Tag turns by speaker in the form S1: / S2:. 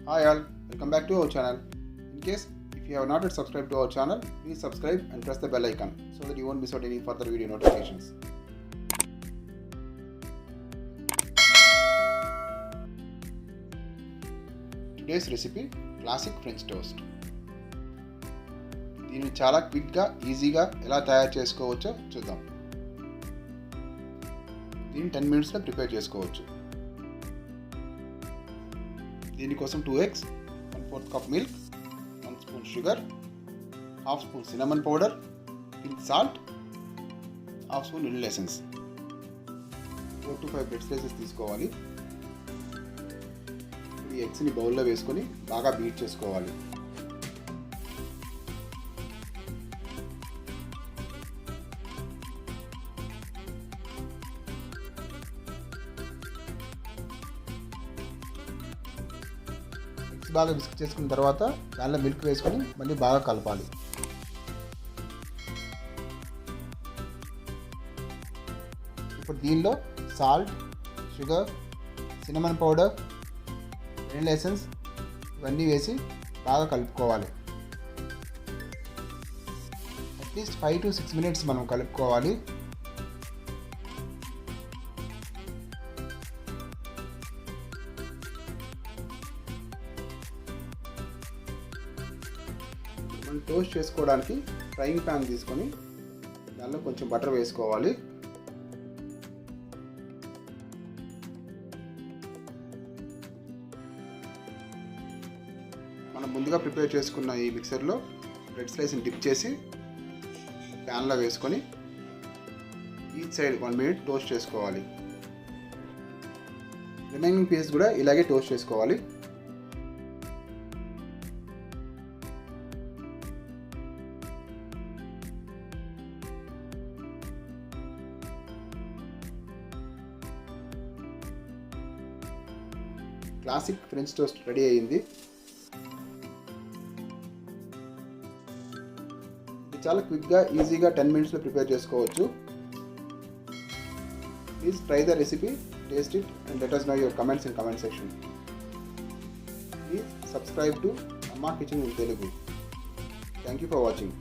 S1: Hi all, welcome back to our channel. In case if you have not yet subscribed to our channel, please subscribe and press the bell icon so that you won't miss out any further video notifications. Today's recipe, classic French toast. దీన్ని చాలా క్విక్గా ఈజీగా ఎలా తయారు చేసుకోవచ్చో చూద్దాం. దీన్ని 10 minutesలో prepare చేసుకోవచ్చు. దీనికోసం 2 eggs, 1/4 cup milk, 1 spoon sugar, 1/2 spoon cinnamon powder, pinch salt, 1/2 spoon vanilla essence. 4 to 5 bread slices తీసుకోవాలి. ఈ ఎగ్స్ని బౌల్లో వేసుకొని బాగా బీట్ చేసుకోవాలి. బాగా విస్క్ చేసుకున్న తర్వాత దానిలో మిల్క్ వేసుకొని మళ్ళీ బాగా కలపాలి. ఇప్పుడు దీనిలో salt, sugar, cinnamon powder, vanilla essence ఇవన్నీ వేసి బాగా కలుపుకోవాలి. అట్లీస్ట్ 5 to 6 minutes మనం కలుపుకోవాలి. మనం టోస్ట్ చేసుకోవడానికి ఫ్రైయింగ్ ప్యాన్ తీసుకొని దానిలో కొంచెం బటర్ వేసుకోవాలి. మనం ముందుగా ప్రిపేర్ చేసుకున్న ఈ మిక్సర్లో బ్రెడ్ స్లైస్ని డిప్ చేసి ప్యాన్లో వేసుకొని ఈచ్ సైడ్ 1 minute టోస్ట్ చేసుకోవాలి. రిమైనింగ్ పీస్ కూడా ఇలాగే టోస్ట్ చేసుకోవాలి. క్లాసిక్ ఫ్రెంచ్ టోస్ట్ రెడీ అయ్యింది. ఇది చాలా క్విక్గా ఈజీగా 10 minutesలో ప్రిపేర్ చేసుకోవచ్చు. Please try the recipe, taste it and let us know your comments in comment section. Please subscribe to Amma Kitchen in Telugu. Thank you for watching.